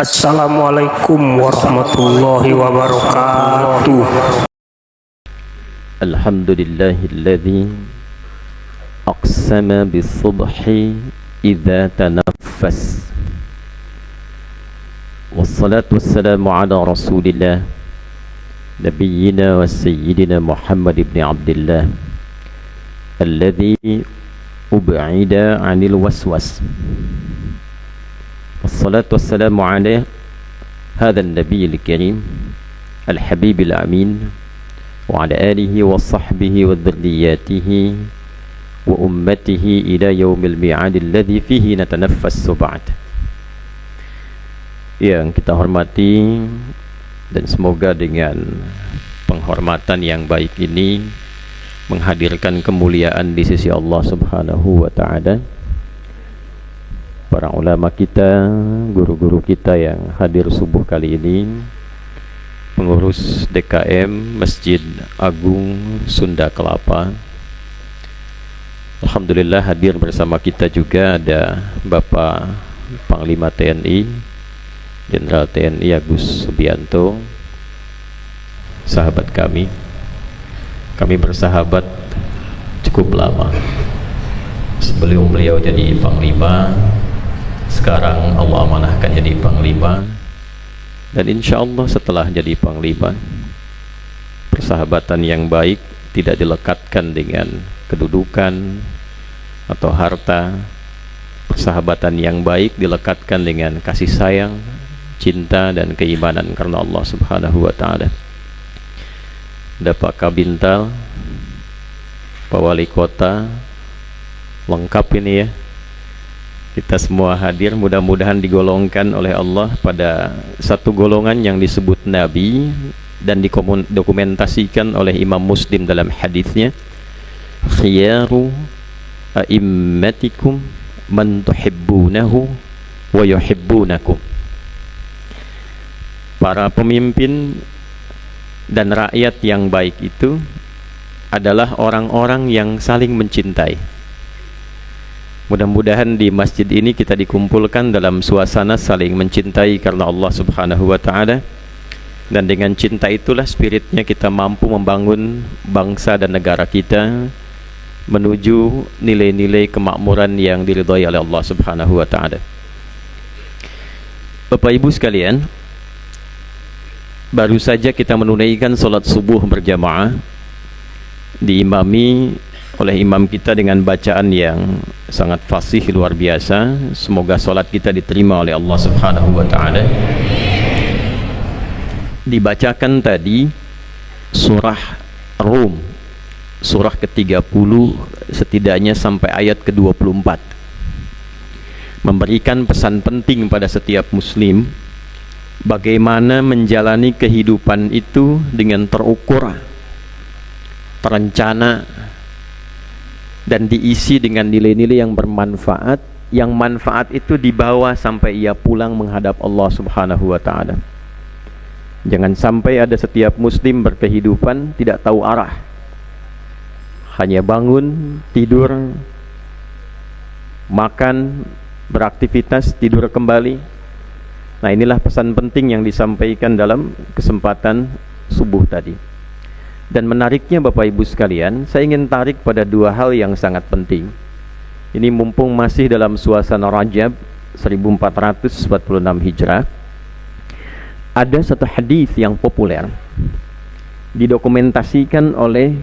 Assalamualaikum warahmatullahi wabarakatuh. Alhamdulillahilladzi aqsama bis-subhi idza tanaffas. Wassalatu wassalamu ala Rasulillah nabiyyina wa sayyidina Muhammad ibn Abdullah alladzi ub'ida 'anil waswas. Wassalatu wassalamu ala hadha an-nabiyil karim al-habibil amin wa ala alihi wa sahbihi wa dhurriyyatihi wa ummatihi ila yaumil mi'ad alladhi fihi natanaffasu ba'd. Yang kita hormati dan semoga dengan penghormatan yang baik ini menghadirkan kemuliaan di sisi Allah Subhanahu wa taala. Para ulama kita, guru-guru kita yang hadir subuh kali ini, pengurus DKM Masjid Agung Sunda Kelapa. Alhamdulillah hadir bersama kita juga ada Bapak Panglima TNI Jenderal TNI Agus Subianto, sahabat kami. Kami bersahabat cukup lama. Sebelum beliau jadi Panglima, sekarang Allah amanahkan jadi Panglima, dan insya Allah setelah jadi Panglima, persahabatan yang baik tidak dilekatkan dengan kedudukan atau harta. Persahabatan yang baik dilekatkan dengan kasih sayang, cinta dan keimanan karena Allah Subhanahu wa taala. Ada Pak Kabintal, Pak Wali Kota, lengkap ini ya. Kita semua hadir, mudah-mudahan digolongkan oleh Allah pada satu golongan yang disebut Nabi dan didokumentasikan oleh Imam Muslim dalam hadisnya, khiyaru a'immatikum man tuhibbunahu wa yuhibbunakum. Para pemimpin dan rakyat yang baik itu adalah orang-orang yang saling mencintai. Mudah-mudahan di masjid ini kita dikumpulkan dalam suasana saling mencintai karena Allah Subhanahu wa taala, dan dengan cinta itulah spiritnya kita mampu membangun bangsa dan negara kita menuju nilai-nilai kemakmuran yang diridhai oleh Allah Subhanahu wa taala. Bapak Ibu sekalian, baru saja kita menunaikan salat subuh berjamaah diimami oleh imam kita dengan bacaan yang sangat fasih luar biasa. Semoga salat kita diterima oleh Allah Subhanahu wa taala. Dibacakan tadi surah Rum, surah ke-30 setidaknya sampai ayat ke-24, memberikan pesan penting pada setiap muslim bagaimana menjalani kehidupan itu dengan terukur, terencana, dan diisi dengan nilai-nilai yang bermanfaat, yang manfaat itu dibawa sampai ia pulang menghadap Allah Subhanahu wa taala. Jangan sampai ada setiap muslim berkehidupan tidak tahu arah, hanya bangun, tidur, makan, beraktivitas, tidur kembali. Nah, inilah pesan penting yang disampaikan dalam kesempatan subuh tadi. Dan menariknya Bapak Ibu sekalian, saya ingin tarik pada dua hal yang sangat penting. Ini mumpung masih dalam suasana Rajab 1446 Hijrah. Ada satu hadis yang populer didokumentasikan oleh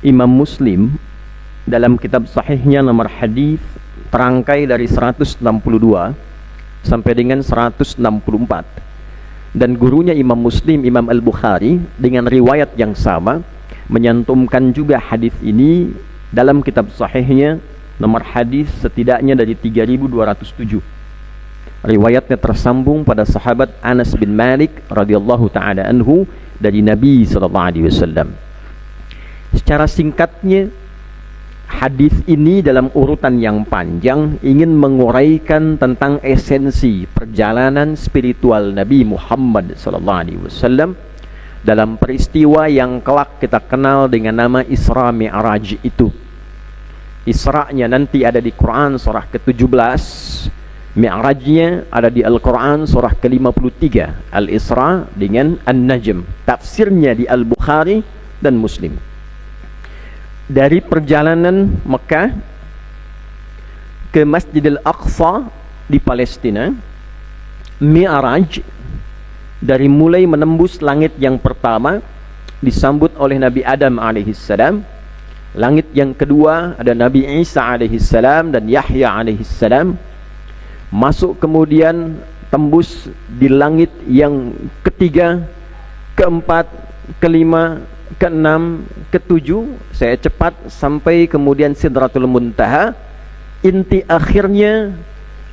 Imam Muslim dalam kitab sahihnya, nomor hadis terangkai dari 162 sampai dengan 164. Dan gurunya Imam Muslim, Imam Al-Bukhari, dengan riwayat yang sama menyantumkan juga hadis ini dalam kitab sahihnya, nomor hadis setidaknya dari 3207. Riwayatnya tersambung pada sahabat Anas bin Malik radhiyallahu taala anhu dari Nabi sallallahu alaihi wasallam. Secara singkatnya, hadis ini dalam urutan yang panjang ingin menguraikan tentang esensi perjalanan spiritual Nabi Muhammad SAW dalam peristiwa yang kelak kita kenal dengan nama Isra Mi'raj itu. Isra-nya nanti ada di Quran surah ke-17, Mi'rajnya ada di Al-Quran surah ke-53 Al-Isra dengan An-Najm. Tafsirnya di Al-Bukhari dan Muslim. Dari perjalanan Mekah ke Masjidil Aqsa di Palestina, Mi'raj dari mulai menembus langit yang pertama disambut oleh Nabi Adam alaihissalam. Langit yang kedua ada Nabi Isa alaihissalam dan Yahya alaihissalam. Masuk kemudian tembus di langit yang ketiga, keempat, kelima, keenam, ketujuh. Saya cepat sampai kemudian Sidratul Muntaha. Inti akhirnya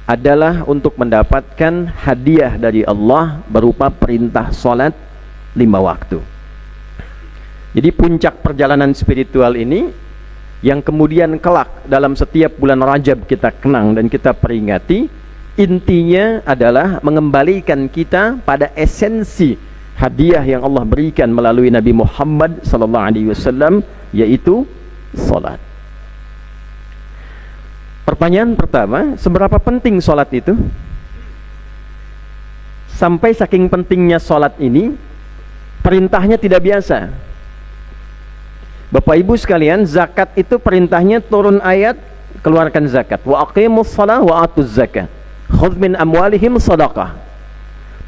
adalah untuk mendapatkan hadiah dari Allah berupa perintah salat 5 waktu. Jadi puncak perjalanan spiritual ini yang kemudian kelak dalam setiap bulan Rajab kita kenang dan kita peringati, intinya adalah mengembalikan kita pada esensi hadiah yang Allah berikan melalui Nabi Muhammad SAW, yaitu salat. Pertanyaan pertama, seberapa penting salat itu? Sampai saking pentingnya salat ini, perintahnya tidak biasa. Bapak Ibu sekalian, zakat itu perintahnya turun ayat, keluarkan zakat. Wa aqimus shalah wa atuz zakat. Khudz min amwalihim shadaqah.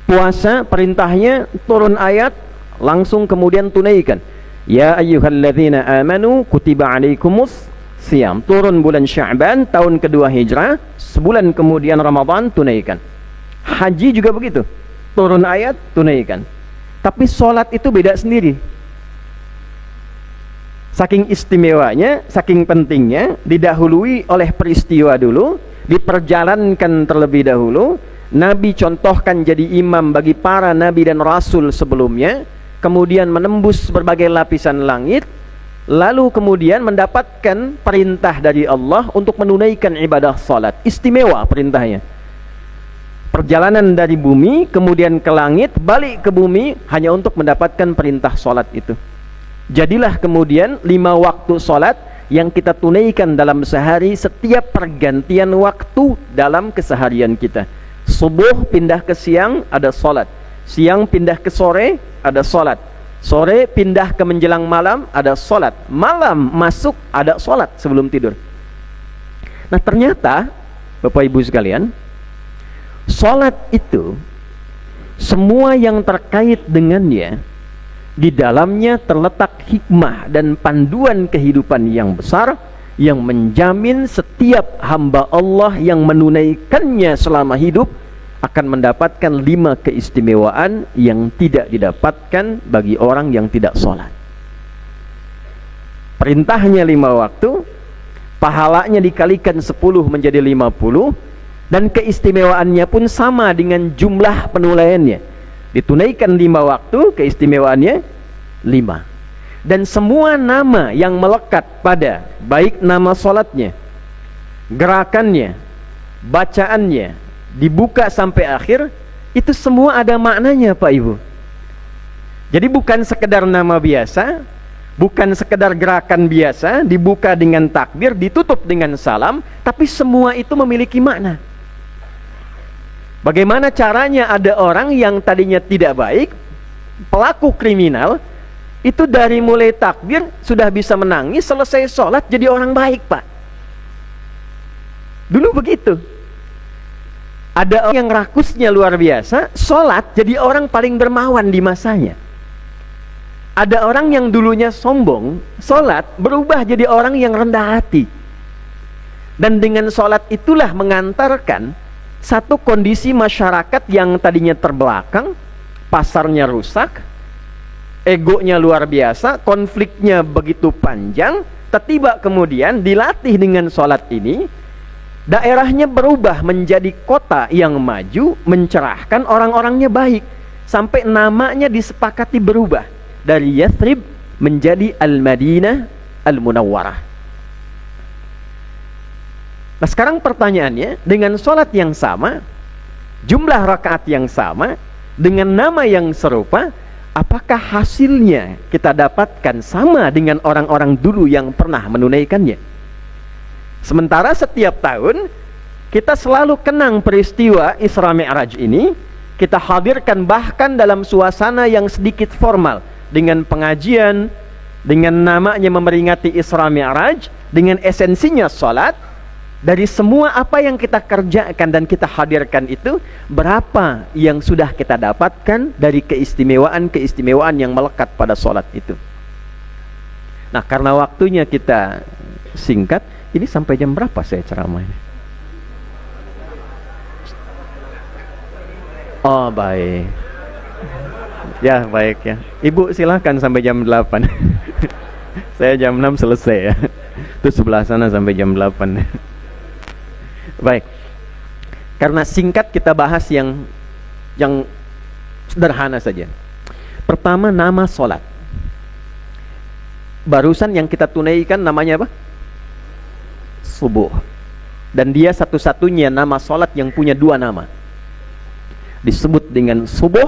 Puasa perintahnya turun ayat, langsung kemudian tunaikan. Ya ayyuhalladzina amanu kutiba alaikumus Siam. Turun bulan Sya'ban tahun kedua Hijrah, sebulan kemudian Ramadan, tunaikan. Haji juga begitu, turun ayat, tunaikan. Tapi sholat itu beda sendiri. Saking istimewanya, saking pentingnya, didahului oleh peristiwa dulu, diperjalankan terlebih dahulu. Nabi contohkan jadi imam bagi para nabi dan rasul sebelumnya, kemudian menembus berbagai lapisan langit, lalu kemudian mendapatkan perintah dari Allah untuk menunaikan ibadah salat. Istimewa perintahnya. Perjalanan dari bumi kemudian ke langit, balik ke bumi hanya untuk mendapatkan perintah salat itu. Jadilah kemudian 5 waktu salat yang kita tunaikan dalam sehari, setiap pergantian waktu dalam keseharian kita. Subuh pindah ke siang, ada salat. Siang pindah ke sore, ada salat. Sore pindah ke menjelang malam, ada salat. Malam masuk, ada salat sebelum tidur. Nah ternyata Bapak Ibu sekalian, salat itu semua yang terkait dengannya, di dalamnya terletak hikmah dan panduan kehidupan yang besar yang menjamin setiap hamba Allah yang menunaikannya selama hidup akan mendapatkan 5 keistimewaan yang tidak didapatkan bagi orang yang tidak sholat. Perintahnya 5 waktu, pahalanya dikalikan 10 menjadi 50, dan keistimewaannya pun sama dengan jumlah penulaiannya. Ditunaikan 5 waktu, keistimewaannya 5. Dan semua nama yang melekat pada, baik nama sholatnya, gerakannya, bacaannya, dibuka sampai akhir, itu semua ada maknanya Pak Ibu. Jadi bukan sekedar nama biasa, bukan sekedar gerakan biasa, dibuka dengan takbir, ditutup dengan salam, tapi semua itu memiliki makna. Bagaimana caranya ada orang yang tadinya tidak baik, pelaku kriminal, itu dari mulai takbir sudah bisa menangis, selesai sholat jadi orang baik Pak. Dulu begitu. Ada orang yang rakusnya luar biasa, sholat jadi orang paling dermawan di masanya. Ada orang yang dulunya sombong, sholat berubah jadi orang yang rendah hati. Dan dengan sholat itulah mengantarkan satu kondisi masyarakat yang tadinya terbelakang, pasarnya rusak, egonya luar biasa, konfliknya begitu panjang, tiba-tiba kemudian dilatih dengan sholat ini, daerahnya berubah menjadi kota yang maju, mencerahkan, orang-orangnya baik, sampai namanya disepakati berubah dari Yathrib menjadi Al-Madinah Al-Munawwarah. Nah sekarang pertanyaannya, dengan sholat yang sama, jumlah rakaat yang sama, dengan nama yang serupa, apakah hasilnya kita dapatkan sama dengan orang-orang dulu yang pernah menunaikannya? Sementara setiap tahun Kita selalu kenang peristiwa Isra Mi'raj ini, kita hadirkan bahkan dalam suasana yang sedikit formal, dengan pengajian, dengan namanya memperingati Isra Mi'raj, dengan esensinya salat. Dari semua apa yang kita kerjakan dan kita hadirkan itu, berapa yang sudah kita dapatkan dari keistimewaan-keistimewaan yang melekat pada salat itu. Nah, karena waktunya kita singkat, ini sampai jam berapa saya ceramah ini? Oh, baik. Ya, baik ya. Ibu silakan sampai jam 8. Saya jam 6 selesai ya. Itu sebelah sana sampai jam 8. Baik. Karena singkat kita bahas yang sederhana saja. Pertama, nama solat. Barusan yang kita tunaikan namanya apa? Subuh. Dan dia satu-satunya nama solat yang punya dua nama. Disebut dengan subuh,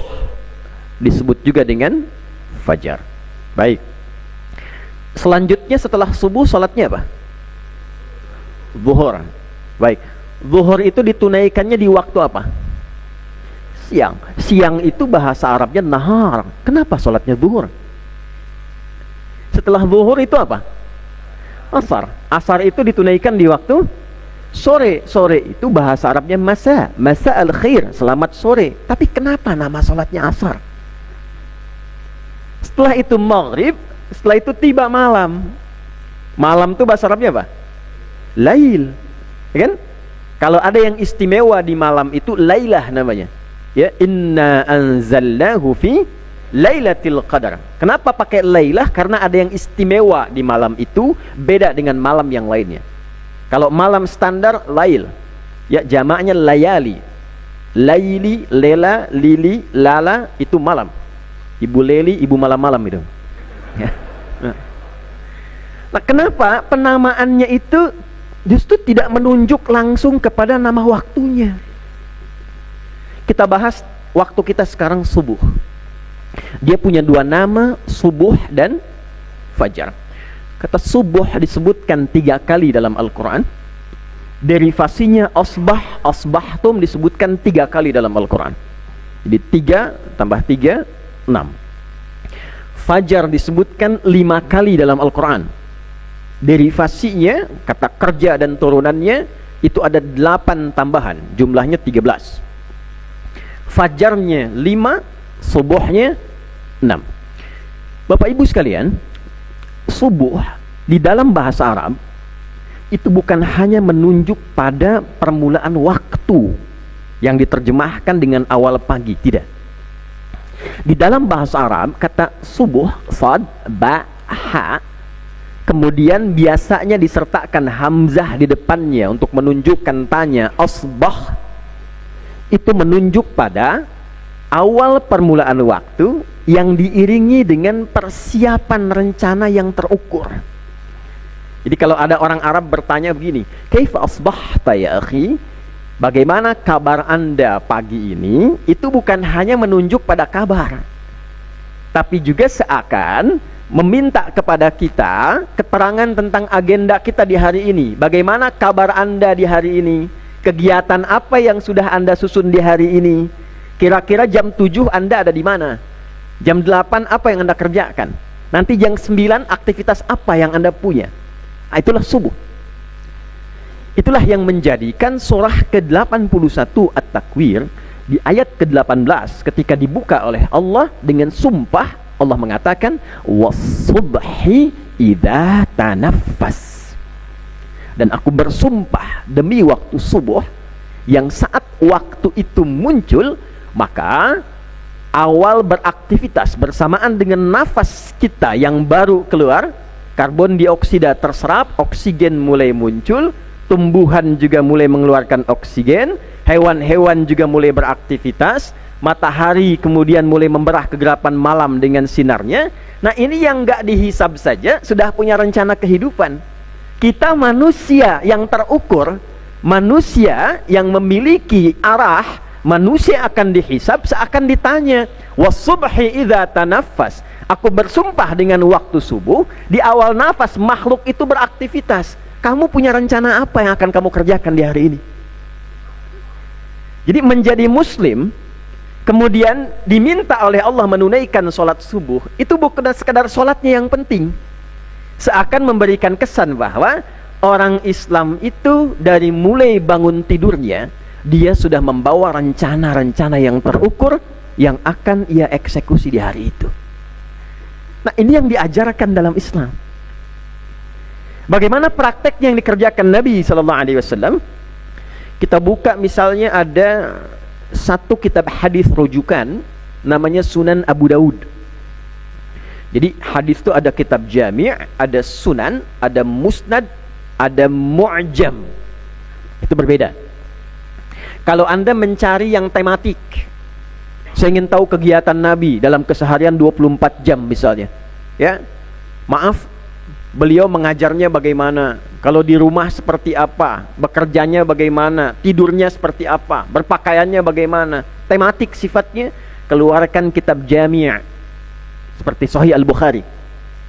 disebut juga dengan fajar. Baik. Selanjutnya setelah subuh solatnya apa? Zuhur. Baik. Zuhur itu ditunaikannya di waktu apa? Siang. Siang itu bahasa Arabnya nahar. Kenapa solatnya zuhur? Setelah zuhur itu apa? Asar. Asar itu ditunaikan di waktu sore. Sore itu bahasa Arabnya masa. Masa al-khair, selamat sore. Tapi kenapa nama solatnya asar? Setelah itu maghrib. Setelah itu tiba malam. Malam itu bahasa Arabnya apa? Lail. Ya kan? Kalau ada yang istimewa di malam itu lailah namanya. Ya, inna anzalnahu fi lailatul qadar. Kenapa pakai lailah? Karena ada yang istimewa di malam itu, beda dengan malam yang lainnya. Kalau malam standar lail, ya jamaknya layali. Laili, lela, lili, lala itu malam. Ibu leli, ibu malam-malam itu. Ya. Nah, kenapa penamaannya itu justru tidak menunjuk langsung kepada nama waktunya? Kita bahas waktu kita sekarang subuh. Dia punya dua nama, subuh dan fajar. Kata subuh disebutkan 3 kali dalam Al-Quran. Derivasinya asbah, asbahtum disebutkan 3 kali dalam Al-Quran. Jadi 3 tambah 3, 6. Fajar disebutkan 5 kali dalam Al-Quran. Derivasinya, kata kerja dan turunannya itu ada 8 tambahan, jumlahnya 13. Fajarnya 5, subuhnya 6. Bapak Ibu sekalian, subuh di dalam bahasa Arab itu bukan hanya menunjuk pada permulaan waktu yang diterjemahkan dengan awal pagi, tidak. Di dalam bahasa Arab kata subuh, sad, ba, ha, kemudian biasanya disertakan hamzah di depannya untuk menunjukkan tanya, asbah, itu menunjuk pada awal permulaan waktu yang diiringi dengan persiapan rencana yang terukur. Jadi kalau ada orang Arab bertanya begini, kaifa asbahta ya akhi? Bagaimana kabar Anda pagi ini? Itu bukan hanya menunjuk pada kabar, tapi juga seakan meminta kepada kita keterangan tentang agenda kita di hari ini. Bagaimana kabar Anda di hari ini? Kegiatan apa yang sudah Anda susun di hari ini? Kira-kira jam 7 Anda ada di mana? Jam 8 apa yang Anda kerjakan? Nanti jam 9 aktivitas apa yang Anda punya? Nah, itulah subuh. Itulah yang menjadikan surah ke-81 At-Takwir di ayat ke-18 ketika dibuka oleh Allah dengan sumpah. Allah mengatakan was-subhi idza tanaffas. Dan aku bersumpah demi waktu subuh yang saat waktu itu muncul, maka awal beraktivitas bersamaan dengan nafas kita yang baru keluar, karbon dioksida terserap, oksigen mulai muncul, tumbuhan juga mulai mengeluarkan oksigen, hewan-hewan juga mulai beraktivitas, matahari kemudian mulai memberah kegelapan malam dengan sinarnya. Nah, ini yang nggak dihisab saja sudah punya rencana kehidupan. Kita manusia yang terukur, manusia yang memiliki arah, manusia akan dihisab seakan ditanya, was-subhi idza tanaffas. Aku bersumpah dengan waktu subuh, di awal nafas makhluk itu beraktivitas. Kamu punya rencana apa yang akan kamu kerjakan di hari ini? Jadi menjadi muslim kemudian diminta oleh Allah menunaikan sholat subuh, itu bukan sekedar sholatnya yang penting. Seakan memberikan kesan bahwa orang Islam itu dari mulai bangun tidurnya, dia sudah membawa rencana-rencana yang terukur yang akan ia eksekusi di hari itu. Nah, ini yang diajarkan dalam Islam. Bagaimana prakteknya yang dikerjakan Nabi SAW? Kita buka misalnya ada satu kitab hadis rujukan namanya Sunan Abu Daud. Jadi hadis itu ada kitab jami', ada sunan, ada musnad, ada mu'jam. Itu berbeda. Kalau Anda mencari yang tematik, saya ingin tahu kegiatan Nabi dalam keseharian 24 jam misalnya, ya, maaf, beliau mengajarnya bagaimana, kalau di rumah seperti apa, bekerjanya bagaimana, tidurnya seperti apa, berpakaiannya bagaimana, tematik sifatnya, keluarkan kitab jami' seperti Sahih Al-Bukhari.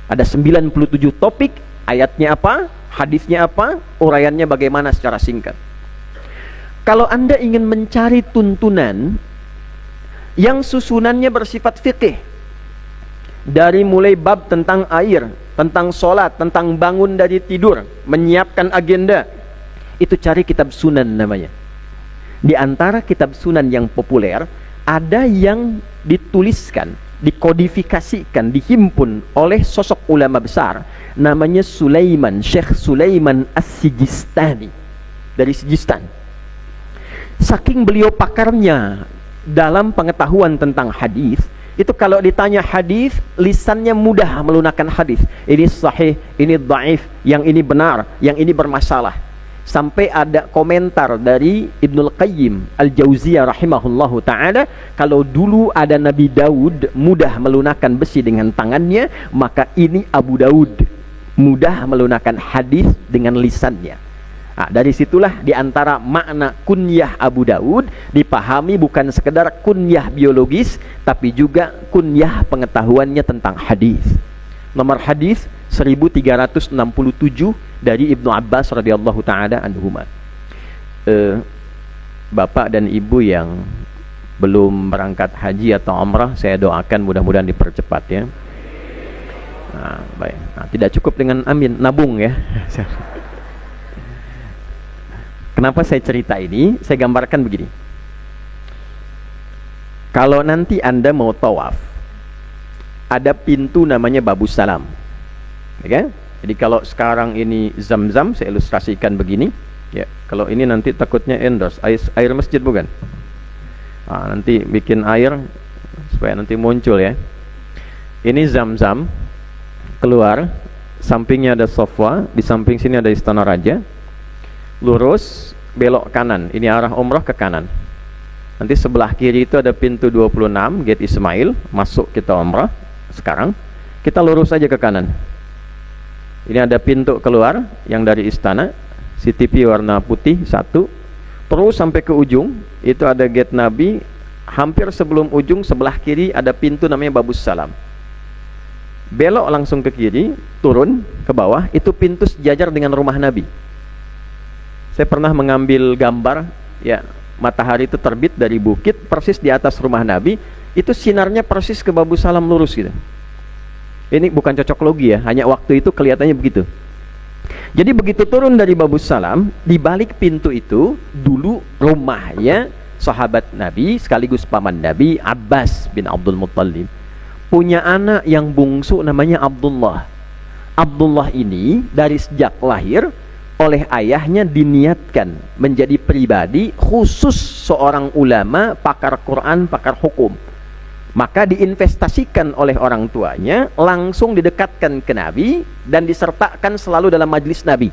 Ada 97 topik, ayatnya apa, hadisnya apa, uraiannya bagaimana secara singkat. Kalau Anda ingin mencari tuntunan yang susunannya bersifat fikih, dari mulai bab tentang air, tentang sholat, tentang bangun dari tidur, menyiapkan agenda, itu cari kitab sunan namanya. Di antara kitab sunan yang populer, ada yang dituliskan, dikodifikasikan, dihimpun oleh sosok ulama besar, namanya Sulaiman, Syekh Sulaiman As-Sijistani, dari Sijistan. Saking beliau pakarnya dalam pengetahuan tentang hadis, itu kalau ditanya hadis, lisannya mudah melunakkan hadis. Ini sahih, ini dhaif, yang ini benar, yang ini bermasalah. Sampai ada komentar dari Ibnul Qayyim Al-Jauziyah rahimahullahu ta'ala, kalau dulu ada Nabi Daud mudah melunakkan besi dengan tangannya, maka ini Abu Daud mudah melunakkan hadis dengan lisannya. Nah, dari situlah diantara makna kunyah Abu Daud dipahami bukan sekedar kunyah biologis, tapi juga kunyah pengetahuannya tentang hadis. Nomor hadis 1367 dari Ibnu Abbas radhiyallahu taala anhuma. Bapak dan Ibu yang belum berangkat haji atau umrah, saya doakan mudah-mudahan dipercepat ya. Nah, baik. Nah, tidak cukup dengan amin, nabung ya. Kenapa saya cerita ini? Saya gambarkan begini. Kalau nanti Anda mau tawaf, ada pintu namanya Babus Salam, ya? Jadi kalau sekarang ini Zam-Zam, saya ilustrasikan begini, ya. Kalau ini nanti takutnya endorse, air masjid bukan? Nah, nanti bikin air supaya nanti muncul ya. Ini Zam-Zam, keluar, sampingnya ada Sofwa, di samping sini ada Istana Raja. Lurus, belok kanan, ini arah umrah ke kanan. Nanti sebelah kiri itu ada pintu 26, Gate Ismail, masuk kita umrah. Sekarang kita lurus aja ke kanan. Ini ada pintu keluar yang dari istana, CTP warna putih satu, terus sampai ke ujung itu ada gate Nabi. Hampir sebelum ujung sebelah kiri ada pintu namanya Babus Salam. Belok langsung ke kiri, turun ke bawah, itu pintu sejajar dengan rumah Nabi. Saya pernah mengambil gambar, ya, matahari itu terbit dari bukit persis di atas rumah Nabi, itu sinarnya persis ke Babus Salam lurus gitu. Ini bukan cocok logi ya, hanya waktu itu kelihatannya begitu. Jadi begitu turun dari Babus Salam, di balik pintu itu dulu rumahnya sahabat Nabi sekaligus paman Nabi, Abbas bin Abdul Muttalib. Punya anak yang bungsu namanya Abdullah. Abdullah ini dari sejak lahir oleh ayahnya diniatkan menjadi pribadi khusus seorang ulama, pakar Quran, pakar hukum. Maka diinvestasikan oleh orang tuanya, langsung didekatkan ke Nabi dan disertakan selalu dalam majlis Nabi.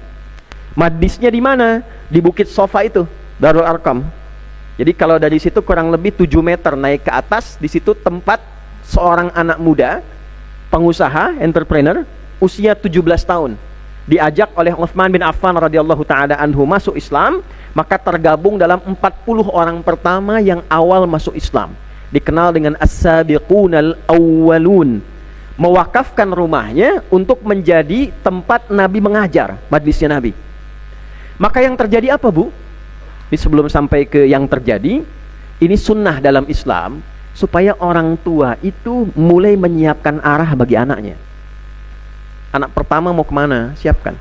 Majlisnya di mana? Di Bukit Sofa itu, Darul Arqam. Jadi kalau dari situ kurang lebih 7 meter naik ke atas, di situ tempat seorang anak muda, pengusaha, entrepreneur, usia 17 tahun. Diajak oleh Utsman bin Affan radhiyallahu taala anhu masuk Islam, maka tergabung dalam 40 orang pertama yang awal masuk Islam. Dikenal dengan as-sabiqunal awwalun. Mewakafkan rumahnya untuk menjadi tempat Nabi mengajar, majlisnya Nabi. Maka yang terjadi apa, Bu? Ini sebelum sampai ke yang terjadi, Ini sunnah dalam Islam, supaya orang tua itu mulai menyiapkan arah bagi anaknya. Anak pertama mau kemana? Siapkan.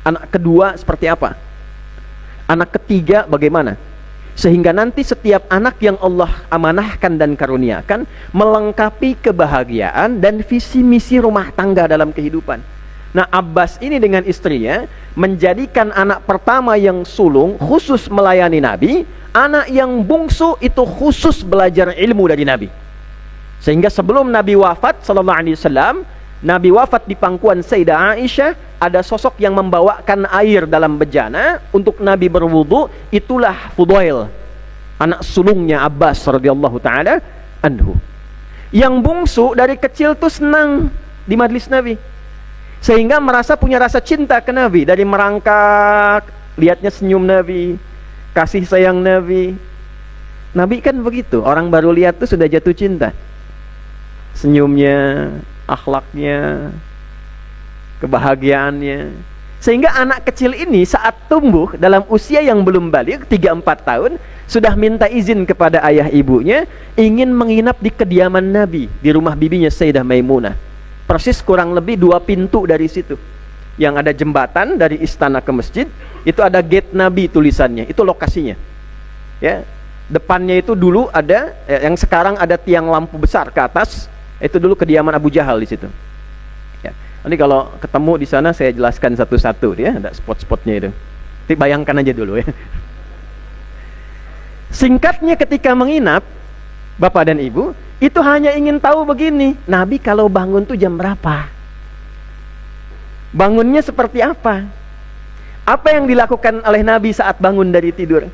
Anak kedua seperti apa? Anak ketiga bagaimana? Sehingga nanti setiap anak yang Allah amanahkan dan karuniakan melengkapi kebahagiaan dan visi misi rumah tangga dalam kehidupan. Nah, Abbas ini dengan istrinya menjadikan anak pertama yang sulung khusus melayani Nabi, anak yang bungsu itu khusus belajar ilmu dari Nabi. Sehingga sebelum Nabi wafat sallallahu alaihi wasallam, Nabi wafat di pangkuan Sayyidah Aisyah, ada sosok yang membawakan air dalam bejana untuk Nabi berwudu, itulah Fudail, anak sulungnya Abbas radhiyallahu taala anhu. Yang bungsu dari kecil tuh senang di majlis Nabi, sehingga merasa punya rasa cinta ke Nabi, dari merangkak, lihatnya senyum Nabi, kasih sayang Nabi. Nabi kan begitu, orang baru lihat tuh sudah jatuh cinta. Senyumnya, akhlaknya, kebahagiaannya. Sehingga anak kecil ini saat tumbuh dalam usia yang belum balik 3-4 tahun sudah minta izin kepada ayah ibunya ingin menginap di kediaman Nabi, di rumah bibinya Sayyidah Maimunah. Persis kurang lebih 2 pintu dari situ. Yang ada jembatan dari istana ke masjid, itu ada gate Nabi tulisannya, itu lokasinya. Ya, depannya itu dulu ada yang sekarang ada tiang lampu besar ke atas, itu dulu kediaman Abu Jahal di situ. Ya. Nanti kalau ketemu di sana saya jelaskan satu-satu ya, ada spot-spotnya itu. Nanti bayangkan aja dulu ya. Singkatnya ketika menginap, Bapak dan Ibu, itu hanya ingin tahu begini, Nabi kalau bangun tuh jam berapa? Bangunnya seperti apa? Apa yang dilakukan oleh Nabi saat bangun dari tidur?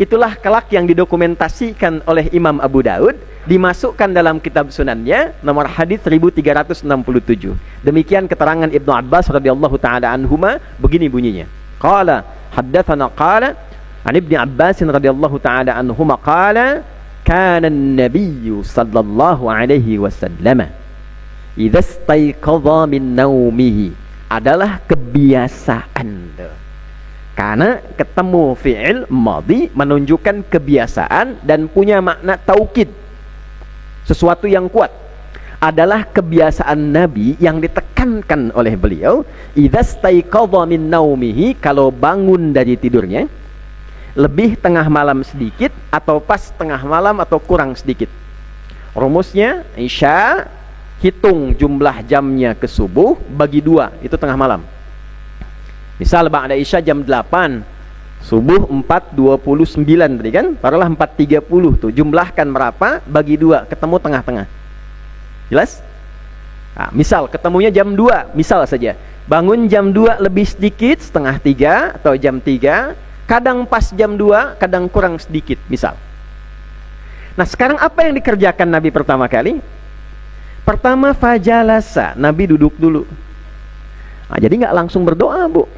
Itulah kelak yang didokumentasikan oleh Imam Abu Daud, dimasukkan dalam kitab sunannya, nomor hadis 1367. Demikian keterangan Ibnu Abbas radhiyallahu taala anhuma, begini bunyinya. Qala haddatsana qala an Ibnu Abbas radhiyallahu taala anhuma qala kana an-nabiy sallallahu alaihi wasallam idza istayqadha min naumihi, adalah kebiasaan. Karena ketemu fi'il madhi menunjukkan kebiasaan dan punya makna taukid, sesuatu yang kuat. Adalah kebiasaan Nabi yang ditekankan oleh beliau, idza staiqadha min naumihi, kalau bangun dari tidurnya, lebih tengah malam sedikit atau pas tengah malam atau kurang sedikit. Rumusnya Isya, hitung jumlah jamnya ke subuh, bagi 2, itu tengah malam. Misal ba'da Isya jam 8, subuh 4.29 tadi kan, taruhlah 4.30 tuh, jumlahkan berapa, bagi 2, ketemu tengah-tengah. Jelas? Nah, misal ketemunya jam 2, misal saja, bangun jam 2 lebih sedikit, setengah 3 atau jam 3, kadang pas jam 2, kadang kurang sedikit, misal. Nah, sekarang apa yang dikerjakan Nabi pertama kali? Pertama, fajalasa, Nabi duduk dulu. Nah, jadi nggak langsung berdoa, Bu.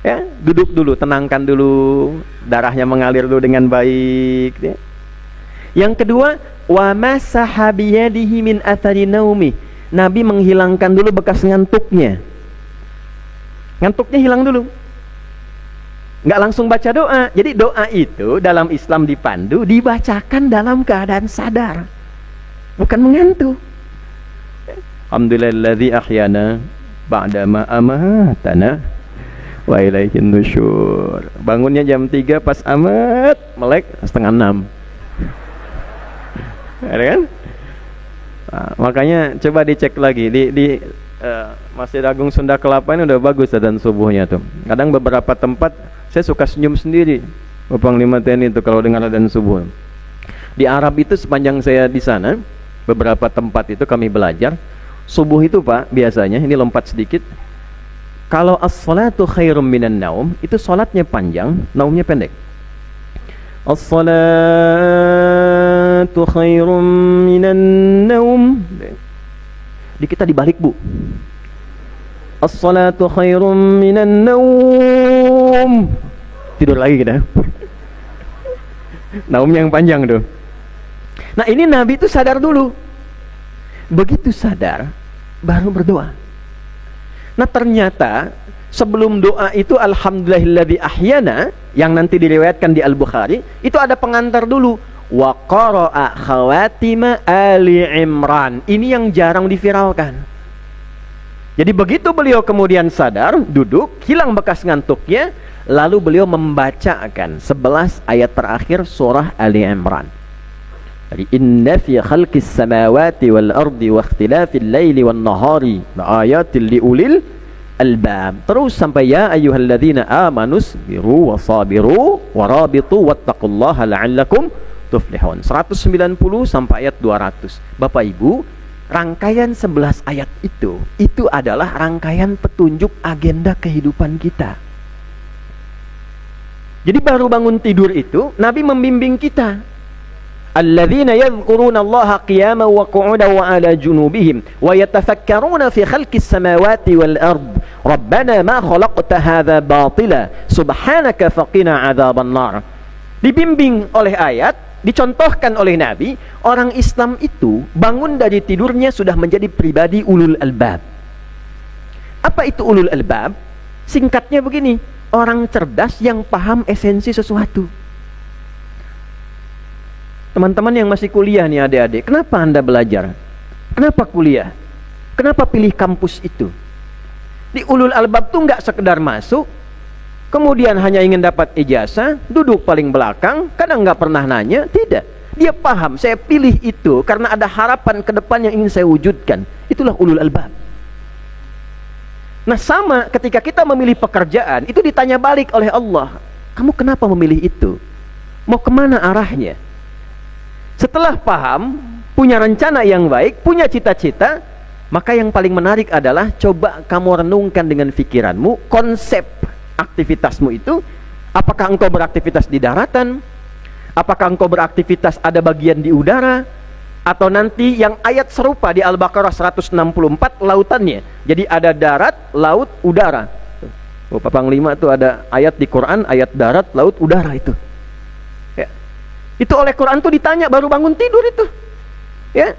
Ya, duduk dulu, tenangkan dulu, darahnya mengalir dulu dengan baik. Ya. Yang kedua, wa masaha biyadihi min athari naumi. Nabi menghilangkan dulu bekas ngantuknya. Ngantuknya hilang dulu. Nggak langsung baca doa. Jadi doa itu dalam Islam dipandu dibacakan dalam keadaan sadar, bukan mengantuk. Alhamdulillahilladzi ahyana ba'dama amatana wa ilaihin nusyur. Bangunnya jam 3 pas amat melek setengah 6. Ada kan? Nah, makanya coba dicek lagi di Masjid Agung Sunda Kelapa ini udah bagus adzan subuhnya tuh. Kadang beberapa tempat saya suka senyum sendiri, Panglima TNI itu kalau dengar adzan subuh. Di Arab itu sepanjang saya di sana, beberapa tempat itu kami belajar, subuh itu Pak, biasanya, ini lompat sedikit, kalau as-salatu khairum minan naum, itu salatnya panjang, naumnya pendek. As-salatu khairum minan naum. Di kita dibalik, Bu. As-salatu khairum minan naum. Tidur lagi kita. Naumnya yang panjang tuh. Nah, ini Nabi itu sadar dulu. Begitu sadar, baru berdoa. Nah, ternyata sebelum doa itu alhamdulillahilladzi ahyana yang nanti diriwayatkan di Al-Bukhari, itu ada pengantar dulu. Wa qara'a khawatima Ali Imran. Ini yang jarang diviralkan. Jadi begitu beliau kemudian sadar, duduk, hilang bekas ngantuknya, lalu beliau membacakan 11 ayat terakhir surah Ali Imran. Jadi inna fi khalqis samawati wal ardi wa ikhtilafil laili wan nahari laayatil liulil albab. Terus sampai ya ayyuhalladzina amanu sabiru wasabiru warabitu wattaqullaha la'allakum tuflihun. 190 sampai ayat 200. Bapak Ibu, rangkaian 11 ayat itu adalah rangkaian petunjuk agenda kehidupan kita. Jadi baru bangun tidur itu Nabi membimbing kita. Alladzina yadhkuruna Allaha qiyaman wa qu'udan wa 'ala junubihim wa yatafakkaruna fi khalqis samawati wal ard. Rabbana ma khalaqta hadza batila subhanaka faqina 'adzaban nar. Dibimbing oleh ayat, dicontohkan oleh Nabi, orang Islam itu bangun dari tidurnya sudah menjadi pribadi ulul albab. Apa itu ulul albab? Singkatnya begini, orang cerdas yang paham esensi sesuatu. Teman-teman yang masih kuliah nih adik-adik, kenapa Anda belajar? Kenapa kuliah? Kenapa pilih kampus itu? Di ulul albab tuh nggak sekedar masuk, kemudian hanya ingin dapat ijazah, duduk paling belakang, kadang nggak pernah nanya, tidak. Dia paham, saya pilih itu karena ada harapan ke depan yang ingin saya wujudkan. Itulah ulul albab. Nah sama ketika kita memilih pekerjaan, itu ditanya balik oleh Allah. Kamu kenapa memilih itu? Mau kemana arahnya? Setelah paham, punya rencana yang baik, punya cita-cita, maka yang paling menarik adalah coba kamu renungkan dengan pikiranmu konsep aktivitasmu itu. Apakah engkau beraktivitas di daratan? Apakah engkau beraktivitas ada bagian di udara? Atau nanti yang ayat serupa di Al-Baqarah 164 lautannya. Jadi ada darat, laut, udara. Bapak Panglima itu ada ayat di Quran, ayat darat, laut, udara itu. Ya. Itu oleh Quran tuh ditanya baru bangun tidur itu. Ya.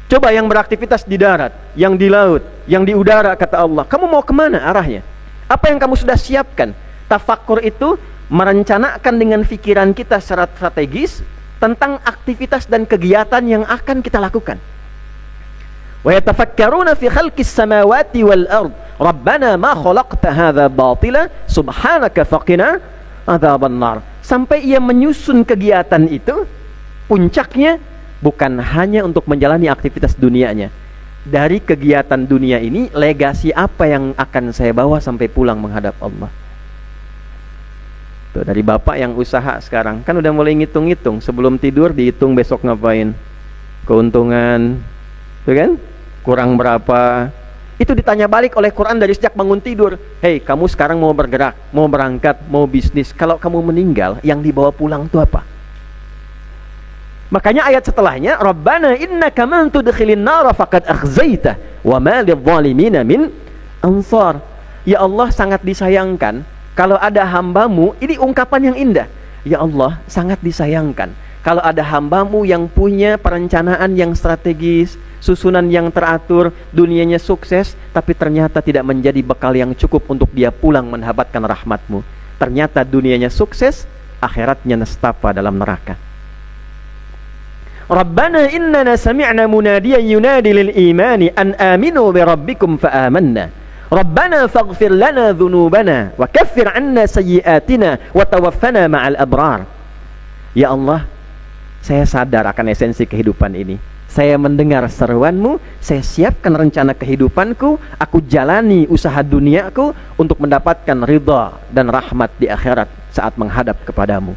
Coba yang beraktivitas di darat, yang di laut, yang di udara, kata Allah, kamu mau kemana arahnya? Apa yang kamu sudah siapkan? Tafakkur itu merencanakan dengan pikiran kita secara strategis tentang aktivitas dan kegiatan yang akan kita lakukan. Wa yatafakkaruna fi khalqis samawati wal ard. Rabbana ma khalaqta hadza batila subhanaka faqina adzaban nar. Sampai ia menyusun kegiatan itu, puncaknya bukan hanya untuk menjalani aktivitas dunianya. Dari kegiatan dunia ini, legasi apa yang akan saya bawa sampai pulang menghadap Allah? Tuh, dari bapak yang usaha sekarang, kan udah mulai ngitung-ngitung. Sebelum tidur dihitung besok ngapain, keuntungan, tuh kan? Kurang berapa. Itu ditanya balik oleh Quran dari sejak bangun tidur. Hei, kamu sekarang mau bergerak, mau berangkat, mau bisnis. Kalau kamu meninggal, yang dibawa pulang itu apa? Makanya ayat setelahnya, Rabbana innaka man tudkhilin nara faqad akhzaitah wa ma lidh-dhalimina min ansar. Ya Allah, sangat disayangkan kalau ada hambamu, ini ungkapan yang indah. Ya Allah, sangat disayangkan kalau ada hambamu yang punya perencanaan yang strategis, susunan yang teratur, dunianya sukses, tapi ternyata tidak menjadi bekal yang cukup untuk dia pulang mendapatkan rahmatmu. Ternyata dunianya sukses, akhiratnya nestapa dalam neraka. Rabbana innana sami'na munadiyan yunadi lil imani an aminu bi rabbikum fa amanna. Rabbana faghfir lana dhunubana wa kaffir 'anna sayyi'atina wa tawaffana ma'al abrar. Ya Allah, saya sadar akan esensi kehidupan ini. Saya mendengar seruanmu, saya siapkan rencana kehidupanku, aku jalani usaha duniaku untuk mendapatkan ridha dan rahmat di akhirat saat menghadap kepadamu.